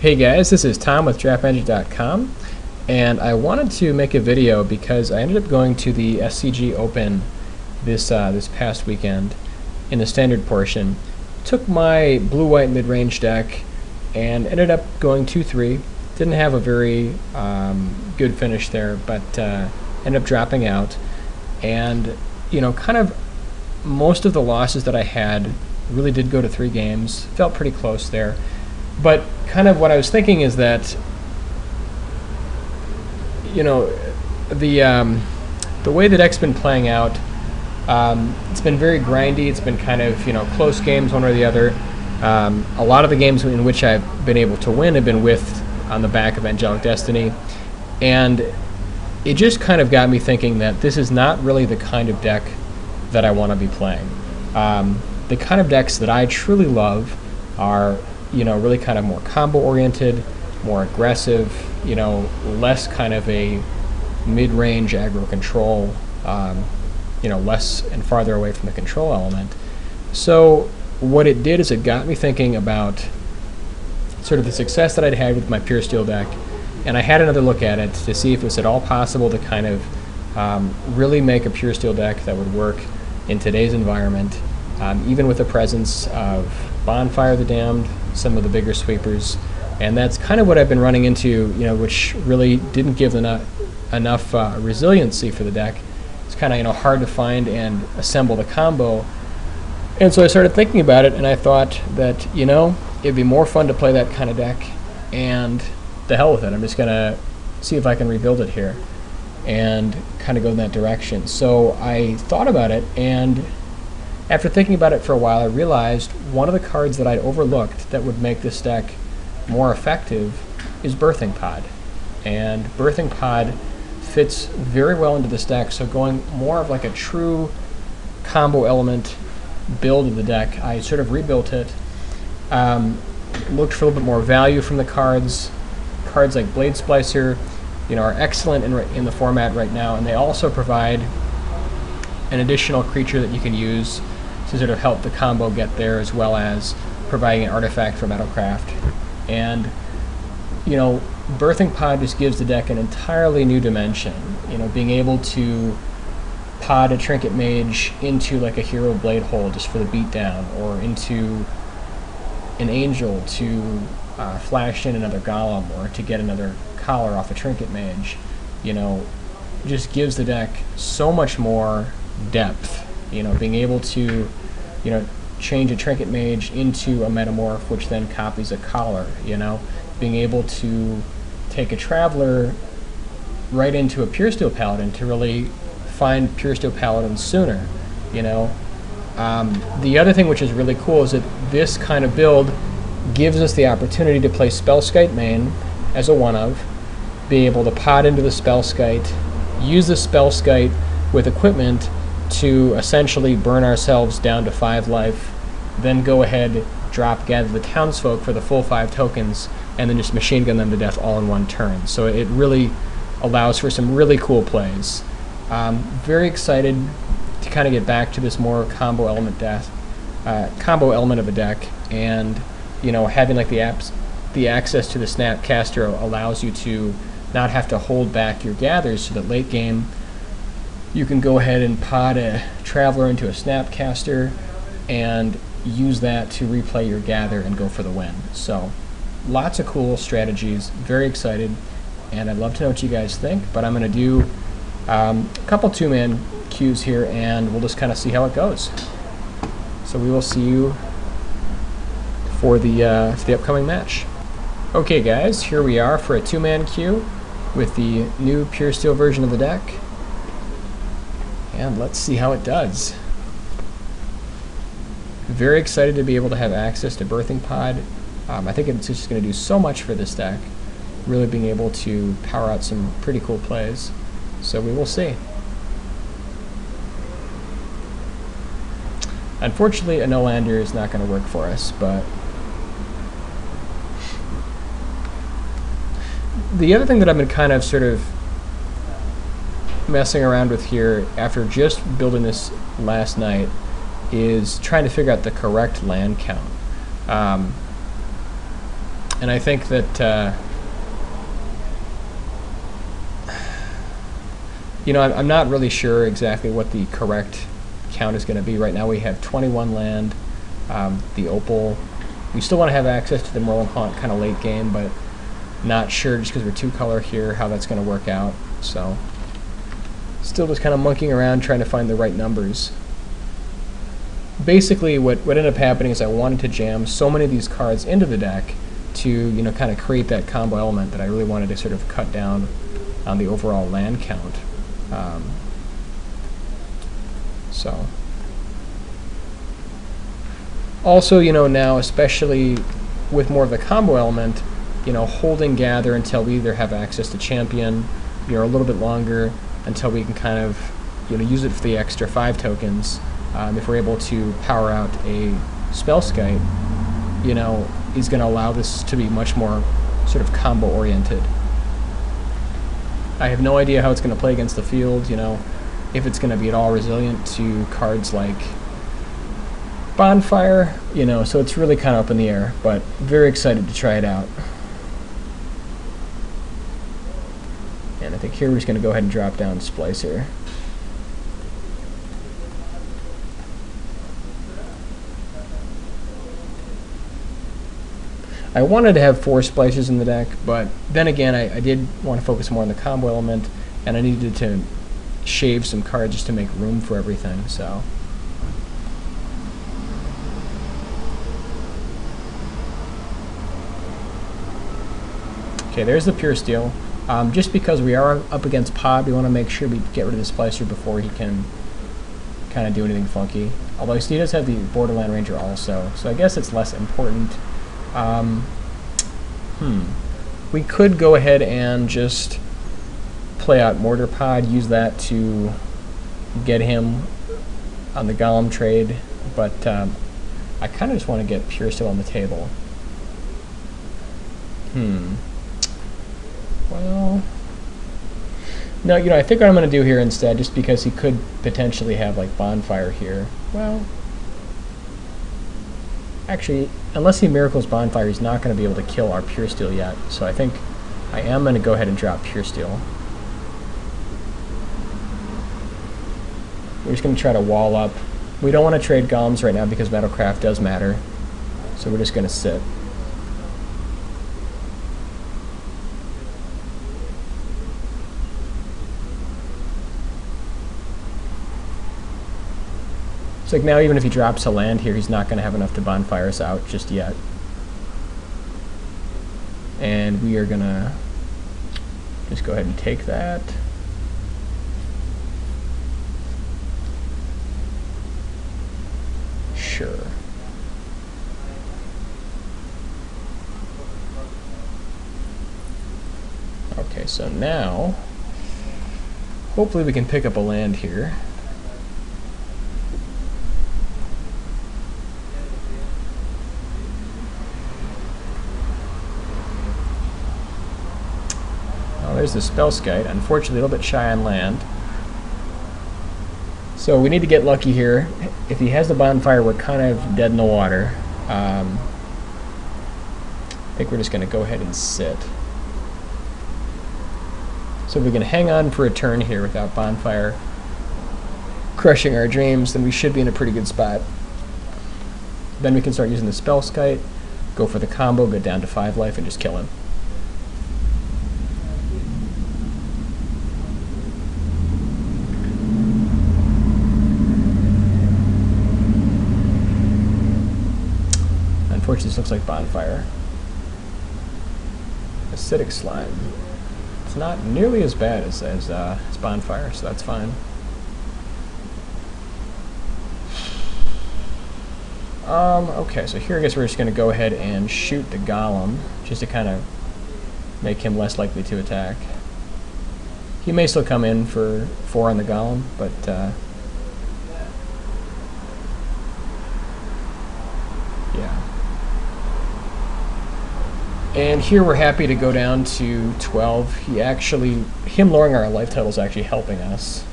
Hey guys, this is Tom with DraftMagic.com, and I wanted to make a video because I ended up going to the SCG Open this past weekend in the standard portion. Took my blue-white mid-range deck and ended up going 2-3. Didn't have a very good finish there, but ended up dropping out. And kind of most of the losses that I had really did go to 3 games. Felt pretty close there. But kind of what I was thinking is that, the way the deck's been playing out, it's been very grindy. It's been kind of, close games one or the other. A lot of the games in which I've been able to win have been on the back of Angelic Destiny. And it just kind of got me thinking that this is not really the kind of deck that I want to be playing. The kind of decks that I truly love are really kind of more combo oriented, more aggressive, less kind of a mid-range aggro control, less and farther away from the control element. So what it did is it got me thinking about sort of the success that I'd had with my Puresteel deck, and I had another look at it to see if it was at all possible to kind of really make a Puresteel deck that would work in today's environment, even with the presence of Bonfire of the Damned, some of the bigger sweepers. And that's kind of what I've been running into, which really didn't give enough resiliency for the deck. It's kind of hard to find and assemble the combo. And so I started thinking about it, and I thought that it'd be more fun to play that kind of deck, and the hell with it. I'm just gonna see if I can rebuild it here and kind of go in that direction. So I thought about it, and after thinking about it for a while, I realized one of the cards that I'd overlooked that would make this deck more effective is Birthing Pod. And Birthing Pod fits very well into this deck, so going more of like a true combo element build of the deck, I sort of rebuilt it, looked for a little bit more value from the cards. Cards like Blade Splicer are excellent in the format right now, and they also provide an additional creature that you can use to sort of help the combo get there, as well as providing an artifact for Metalcraft. And Birthing Pod just gives the deck an entirely new dimension. Being able to pod a Trinket Mage into like a Hero Blade Hole just for the beatdown, or into an Angel to flash in another Golem, or to get another Collar off a Trinket Mage, just gives the deck so much more depth. Being able to change a Trinket Mage into a Metamorph, which then copies a Collar, being able to take a Traveler right into a Puresteel Paladin to really find Puresteel Paladin sooner, The other thing which is really cool is that this kind of build gives us the opportunity to play Spellskite main as a one-of, be able to pod into the Spellskite, use the Spellskite with equipment to essentially burn ourselves down to 5 life, then go ahead, gather the townsfolk for the full 5 tokens, and then just machine gun them to death all in one turn. So it really allows for some really cool plays. Very excited to kind of get back to this more combo element of a deck, and having like the access to the Snapcaster allows you to not have to hold back your gathers, so that late game you can go ahead and pod a Traveler into a Snapcaster and use that to replay your gather and go for the win. So lots of cool strategies, very excited, and I'd love to know what you guys think, but I'm going to do a couple 2-man queues here, and we'll just kind of see how it goes. So we will see you for the upcoming match. Okay guys, here we are for a 2-man queue with the new Puresteel version of the deck, and let's see how it does. Very excited to be able to have access to Birthing Pod. I think it's just going to do so much for this deck, really being able to power out some pretty cool plays. So we will see. Unfortunately, a no-lander is not going to work for us, but the other thing that I've been kind of sort of messing around with here after just building this last night is trying to figure out the correct land count. And I think that, you know, I'm not really sure exactly what the correct count is going to be. Right now we have 21 land, the opal. We still want to have access to the Merlin Haunt kind of late game, but not sure just because we're 2-color here how that's going to work out. So still just kind of monkeying around trying to find the right numbers. Basically what ended up happening is I wanted to jam so many of these cards into the deck to, you know, kind of create that combo element that I really wanted to sort of cut down on the overall land count. So also, you know, now especially with more of the combo element, you know, holding gather until we either have access to champion, you know, a little bit longer until we can kind of, you know, use it for the extra 5 tokens. If we're able to power out a Spellskite, you know, is going to allow this to be much more sort of combo oriented. I have no idea how it's going to play against the field, you know, if it's going to be at all resilient to cards like Bonfire, you know, so it's really kind of up in the air, but very excited to try it out. And I think here we're just going to go ahead and drop down Splicer. I wanted to have 4 splicers in the deck, but then again, I did want to focus more on the combo element, and I needed to shave some cards just to make room for everything, so. Okay, there's the Puresteel. Just because we are up against Pod, we want to make sure we get rid of the Splicer before he can kind of do anything funky. Although he does have the Borderland Ranger also, so I guess it's less important. We could go ahead and just play out Mortar Pod, use that to get him on the Golem trade, but I kind of just want to get Puresteel on the table. Well, no, you know, I think what I'm going to do here instead, just because he could potentially have like Bonfire here. Well, actually, unless he Miracles Bonfire, he's not going to be able to kill our Puresteel yet. So I think I am going to go ahead and drop Puresteel. We're just going to try to wall up. We don't want to trade Golems right now because Metalcraft does matter. So we're just going to sit. It's like now even if he drops a land here, he's not going to have enough to Bonfire us out just yet. And we are going to just go ahead and take that. Sure. Okay, so now hopefully we can pick up a land here. There's the Spellskite, unfortunately a little bit shy on land. So we need to get lucky here. If he has the Bonfire, we're kind of dead in the water. I think we're just going to go ahead and sit. So if we can hang on for a turn here without Bonfire crushing our dreams, then we should be in a pretty good spot. Then we can start using the Spellskite, go for the combo, go down to 5 life, and just kill him. Unfortunately, this looks like Bonfire. Acidic Slime. It's not nearly as bad as Bonfire, so that's fine. Okay, so here I guess we're just going to go ahead and shoot the Golem, just to kind of make him less likely to attack. He may still come in for 4 on the Golem, but yeah. And here we're happy to go down to 12. Him lowering our life total is actually helping us.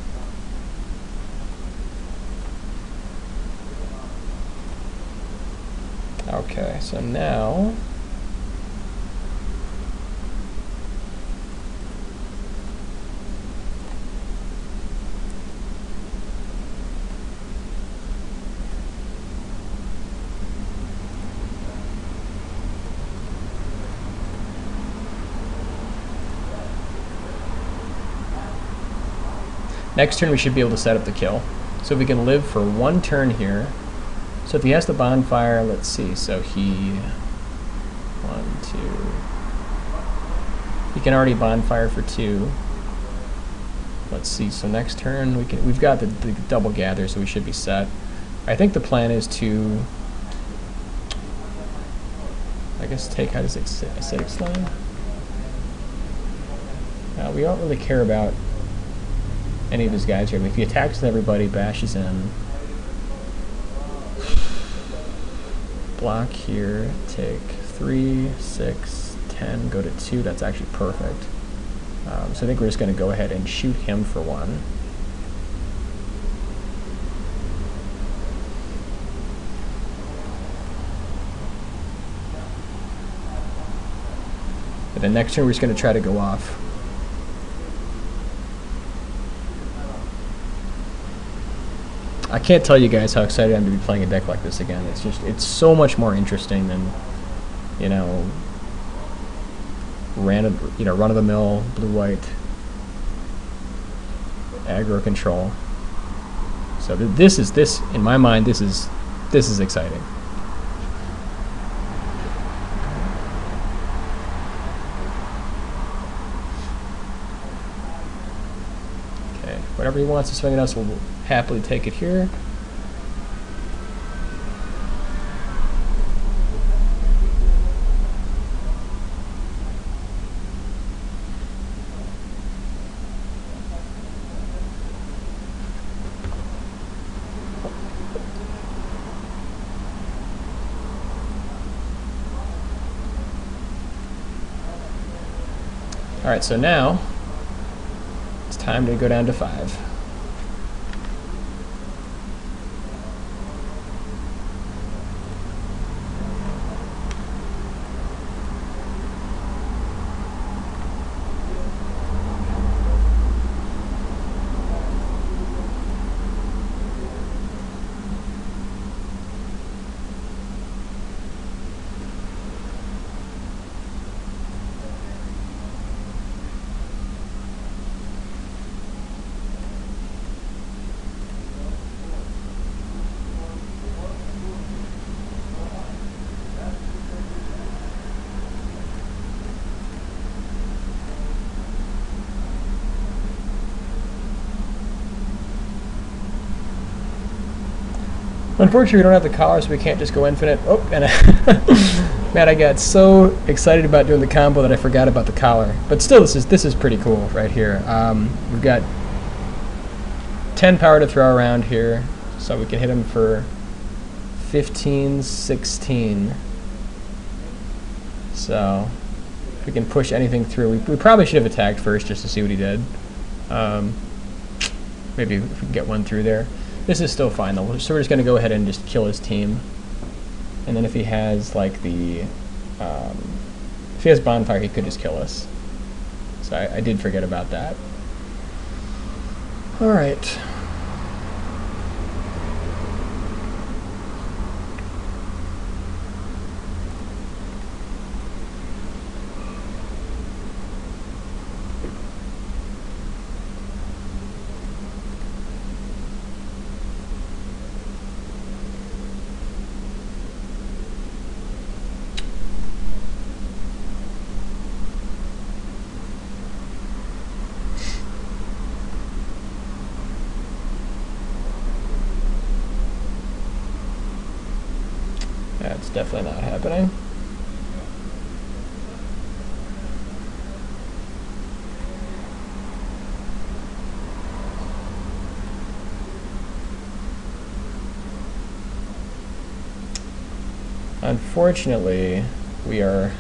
Okay, so now Next turn we should be able to set up the kill. So we can live for 1 turn here. So if he has the bonfire, let's see. So he 1, 2. He can already bonfire for 2. Let's see. So next turn we've got the double gather, so we should be set. I think the plan is to, I guess, take out his acidic slime. We don't really care about any of his guys here. If he attacks with everybody, bashes in. Block here, take 3, 6, 10, go to 2. That's actually perfect. So I think we're just going to go ahead and shoot him for 1. And then next turn we're just going to try to go off. I can't tell you guys how excited I am to be playing a deck like this again. It's so much more interesting than, you know, run-of-the-mill blue-white aggro control. So this in my mind, this is exciting. Okay, whatever he wants to swing at us, we'll happily take it here. All right, so now it's time to go down to 5. Unfortunately, we don't have the collar, so we can't just go infinite. Oh, and man, I got so excited about doing the combo that I forgot about the collar. But still, this is pretty cool right here. We've got 10 power to throw around here, so we can hit him for 15, 16. So we can push anything through. We probably should have attacked first just to see what he did. Maybe if we can get one through there. This is still fine though, so we're just going to go ahead and just kill his team. And then if he has like the, if he has bonfire, he could just kill us. So I did forget about that. All right. That's definitely not happening. Unfortunately, we are...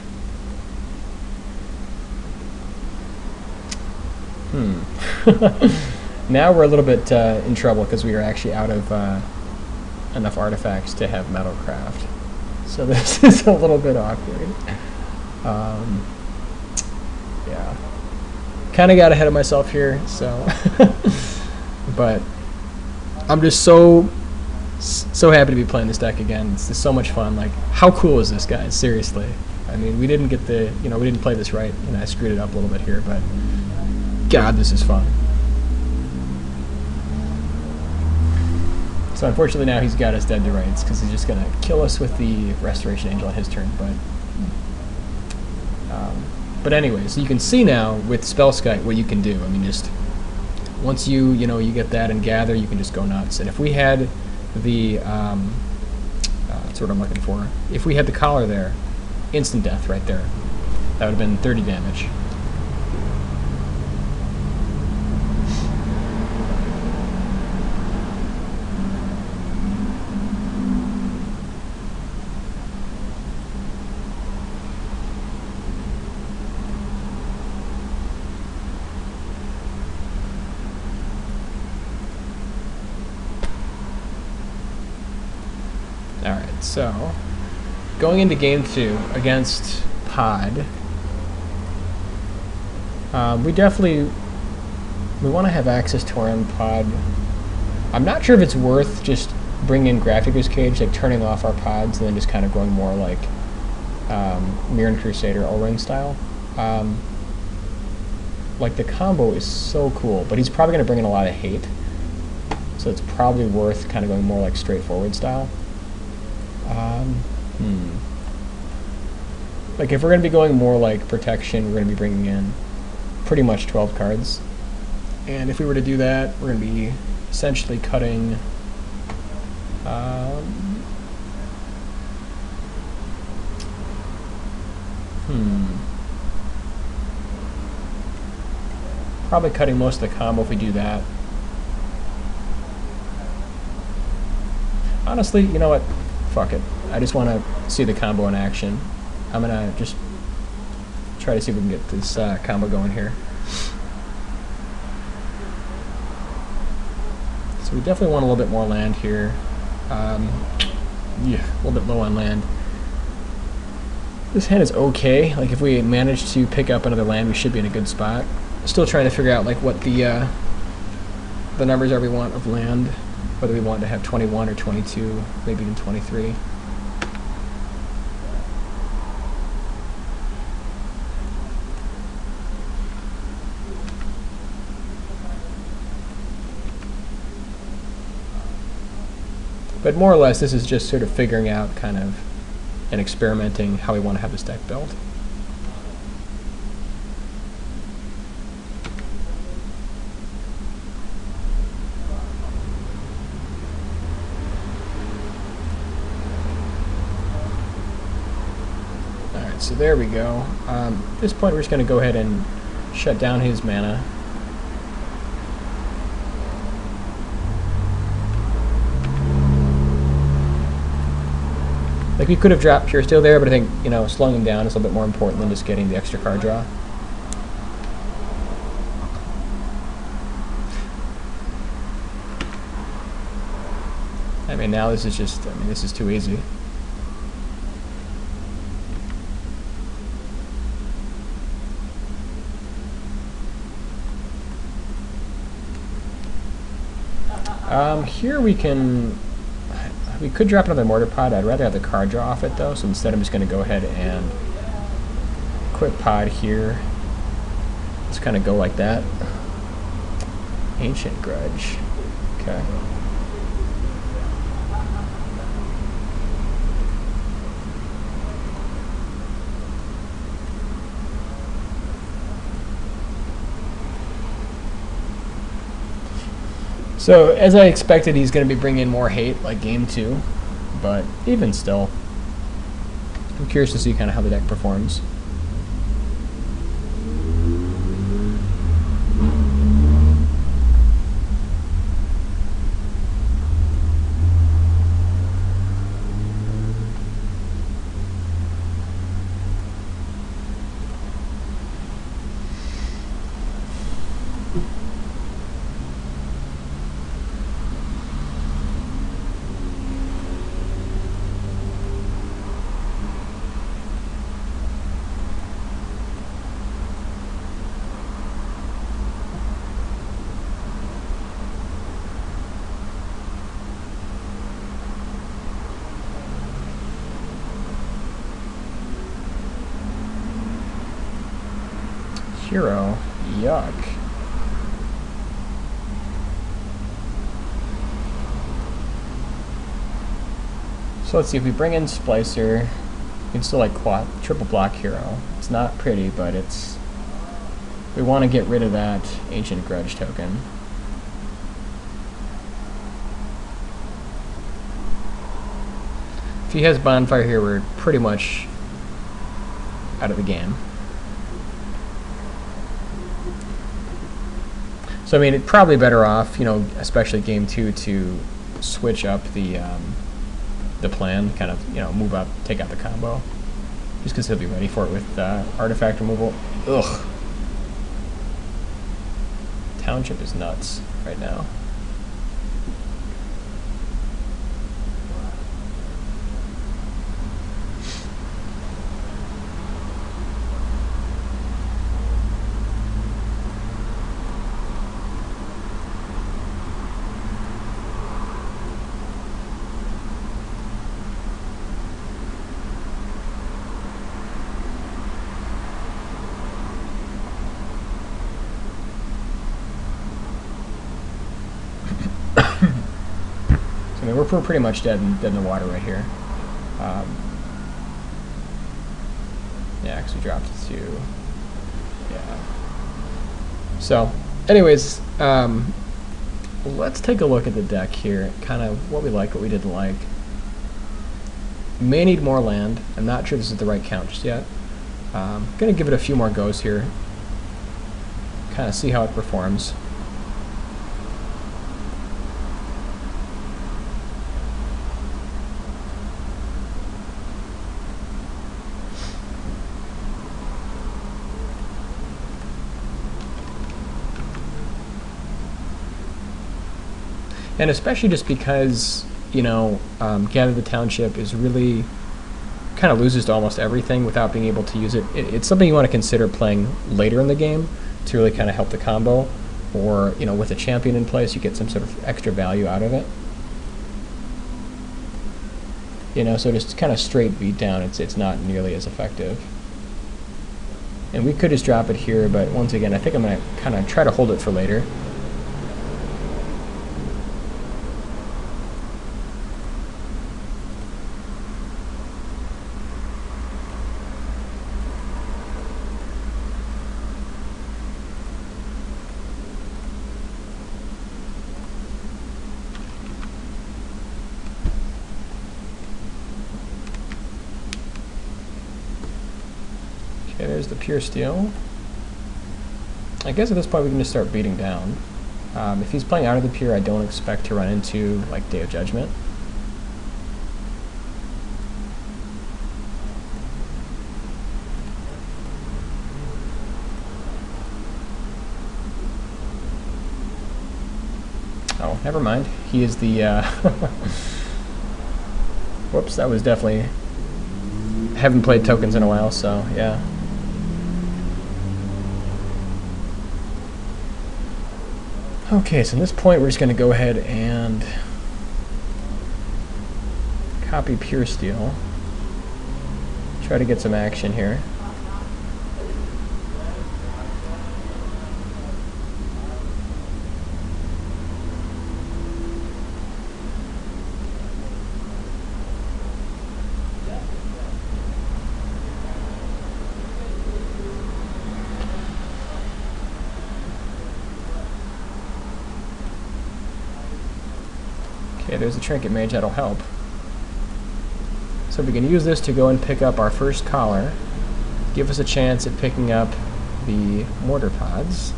Now we're a little bit in trouble because we are actually out of enough artifacts to have metal craft. So this is a little bit awkward. Yeah. Kind of got ahead of myself here, so... But I'm just so happy to be playing this deck again. It's just so much fun. Like, how cool is this, guys? Seriously. I mean, we didn't get the, we didn't play this right. I screwed it up a little bit here, but God, this is fun. So unfortunately now he's got us dead to rights because he's just going to kill us with the Restoration Angel on his turn. But anyways, you can see now with Spellskite what you can do. I mean, just once you get that and gather, you can just go nuts. And if we had the that's what I'm looking for. If we had the collar there, instant death right there. That would have been 30 damage. Alright, so going into game 2 against Pod, we want to have access to our own Pod. I'm not sure if it's worth just bringing in Grafdigger's Cage, like turning off our pods and then just kind of going more like Mirren Crusader O-Ring style. Like the combo is so cool, but he's probably going to bring in a lot of hate, so it's probably worth kind of going more like straightforward style. Like if we're going to be going more like protection, we're going to be bringing in pretty much 12 cards. And if we were to do that, we're going to be essentially cutting probably cutting most of the combo if we do that. Honestly, you know what? Fuck it. I just want to see the combo in action. I'm going to just try to see if we can get this combo going here. So we definitely want a little bit more land here. Yeah, a little bit low on land. This hand is okay. Like if we manage to pick up another land, we should be in a good spot. Still trying to figure out like what the numbers are we want of land. Whether we want to have 21 or 22, maybe even 23. But more or less, this is just sort of figuring out kind of and experimenting how we want to have this deck built. Alright, so there we go. At this point, we're just going to go ahead and shut down his mana. Like we could have dropped Puresteel there, but I think, you know, slowing him down is a little bit more important than just getting the extra card draw. I mean, now this is just, I mean, this is too easy. Here we could drop another Mortar Pod. I'd rather have the card draw off it though, so instead I'm just going to go ahead and quick pod here. Just kind of go like that. Ancient Grudge. Okay. So, as I expected, he's going to be bringing in more hate, like game 2, but even still, I'm curious to see kind of how the deck performs. Hero, yuck. So let's see, if we bring in Splicer, we can still like triple block hero. It's not pretty, but it's... We want to get rid of that Ancient Grudge token. If he has Bonfire here, we're pretty much out of the game. So I mean, it's probably better off, you know, especially game 2, to switch up the plan, kind of, you know, move up, take out the combo, just because he'll be ready for it with artifact removal. Ugh. Township is nuts right now. I mean, we're pretty much dead in the water right here. Yeah, because we dropped it to... Yeah. So, anyways, let's take a look at the deck here. Kind of what we like, what we didn't like. May need more land. I'm not sure this is the right count just yet. Going to give it a few more goes here. Kind of see how it performs. And especially just because, you know, Gather the Township is really kind of loses to almost everything without being able to use it. It's something you want to consider playing later in the game to really kind of help the combo, or, you know, with a champion in place, you get some sort of extra value out of it. You know, so just kind of straight beat down, it's not nearly as effective. And we could just drop it here, but once again, I think I'm going to kind of try to hold it for later. Okay, there's the Puresteel. I guess at this point we can just start beating down. If he's playing out of the Pure, I don't expect to run into, like, Day of Judgment. Oh, never mind. He is the, whoops, that was definitely... Haven't played tokens in a while, so, yeah. Okay, so at this point we're just going to go ahead and copy Puresteel. Try to get some action here. Okay, there's a Trinket Mage, that'll help. So we can use this to go and pick up our first collar, give us a chance at picking up the mortar pods.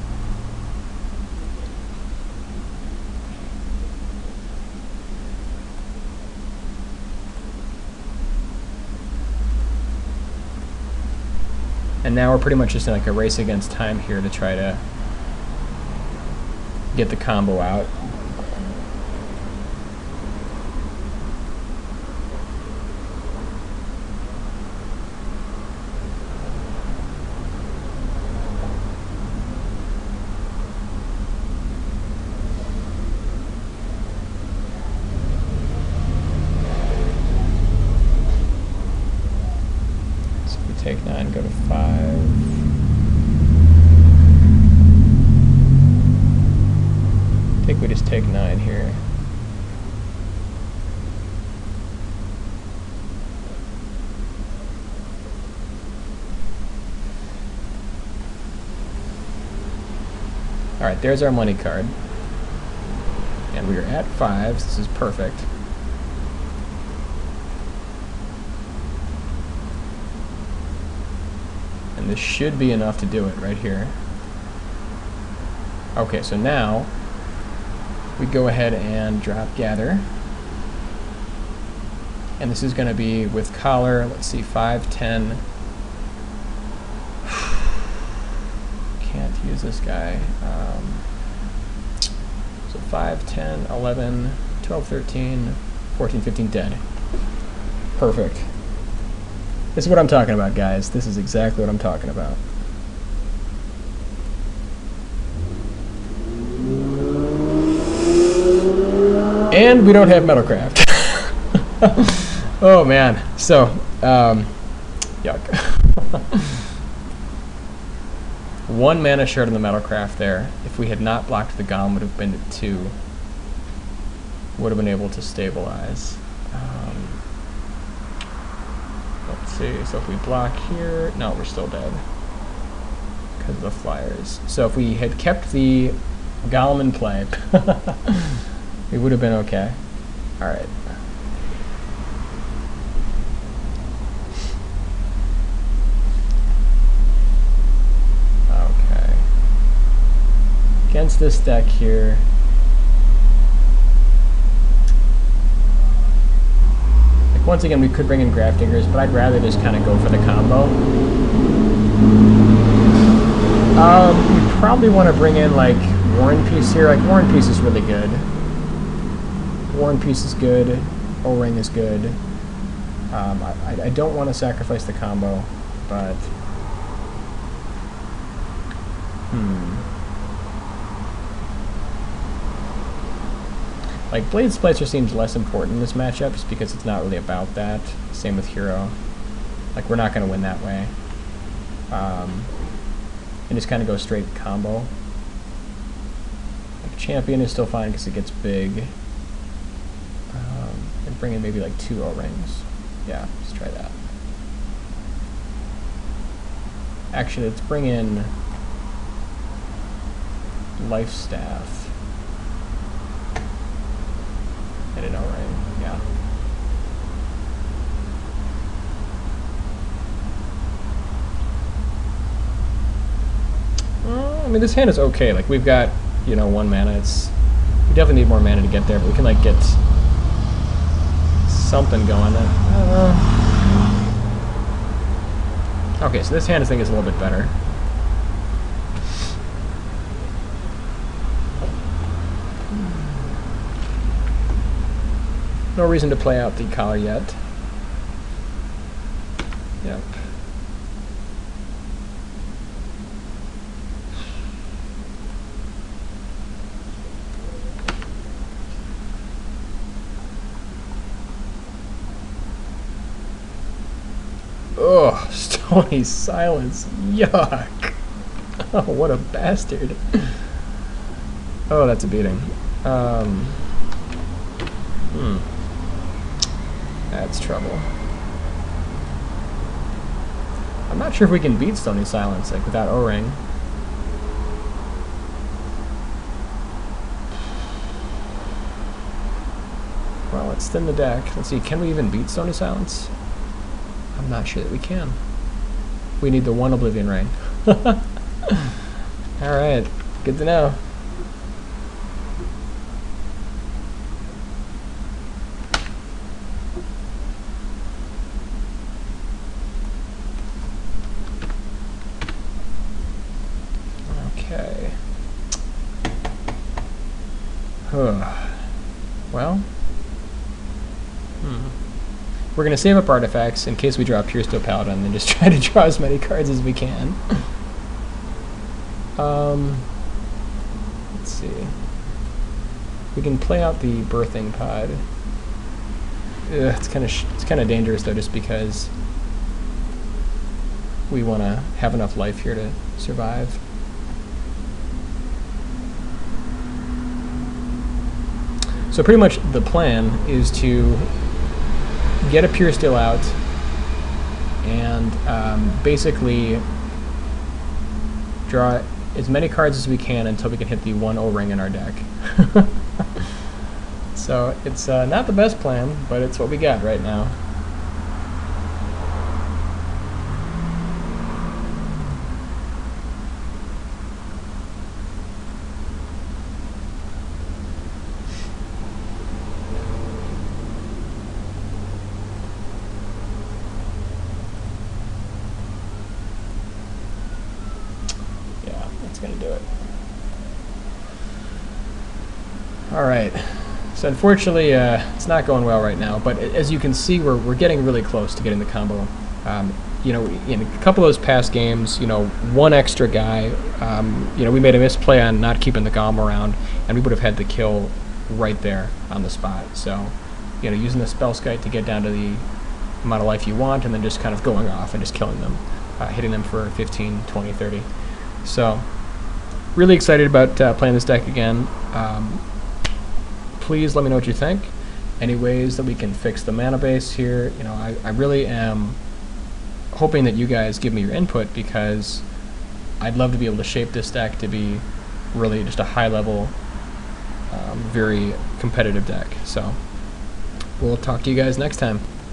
And now we're pretty much just in like a race against time here to try to get the combo out. Take 9, go to 5. I think we just take 9 here. Alright, there's our money card. And we are at 5. This is perfect. And this should be enough to do it right here. Okay, so now we go ahead and drop gather. And this is going to be with collar, let's see, 5, 10. Can't use this guy. So 5, 10, 11, 12, 13, 14, 15, dead. Perfect. This is what I'm talking about, guys. This is exactly what I'm talking about. And we don't have Metalcraft. Oh man. So, yuck. 1 mana short on the Metalcraft there. If we had not blocked the Golem, would have been at 2. Would have been able to stabilize. Let's see. So if we block here, no, we're still dead because of the flyers. So if we had kept the Golem in play, we would have been okay. All right. Okay. Against this deck here. Like once again, we could bring in Grafdigger's, but I'd rather just kind of go for the combo. We probably want to bring in like War and Peace here. Like War and Peace is really good. War and Peace is good. O-Ring is good. I don't want to sacrifice the combo, but like Blade Splicer seems less important in this matchup just because it's not really about that. Same with Hero. Like we're not going to win that way. And just kind of go straight combo. Like Champion is still fine because it gets big. And bring in maybe like 2 O-Rings. Yeah, let's try that. Actually, let's bring in Life Staff. And an O-Ring, yeah. I mean, this hand is okay. Like, we've got, you know, 1 mana. We definitely need more mana to get there, but we can, like, get something going. I don't know. Okay, so this hand I think is a little bit better. No reason to play out the collar yet. Yep. Oh, Stony Silence. Yuck. Oh, what a bastard. Oh, that's a beating. That's trouble. I'm not sure if we can beat Stony Silence like without O-Ring. Well, let's thin the deck. Let's see, can we even beat Stony Silence? I'm not sure that we can. We need the 1 Oblivion Ring. Alright, good to know. Okay. Well. We're going to save up artifacts in case we draw Puresteel Paladin and then just try to draw as many cards as we can. Let's see. We can play out the Birthing Pod. It's kind of dangerous though, just because we want to have enough life here to survive. So pretty much the plan is to get a Puresteel out and basically draw as many cards as we can until we can hit the 1 O-ring in our deck. So it's not the best plan, but it's what we got right now. Going to do it. All right. So unfortunately, it's not going well right now. But as you can see, we're getting really close to getting the combo. You know, in a couple of those past games, you know, one extra guy. You know, we made a misplay on not keeping the Golem around, and we would have had the kill right there on the spot. So, you know, using the Spell Skite to get down to the amount of life you want, and then just kind of going off and just killing them, hitting them for 15, 20, 30. So. Really excited about playing this deck again. Please let me know what you think. Any ways that we can fix the mana base here. You know, I really am hoping that you guys give me your input, because I'd love to be able to shape this deck to be really just a high level, very competitive deck. So we'll talk to you guys next time.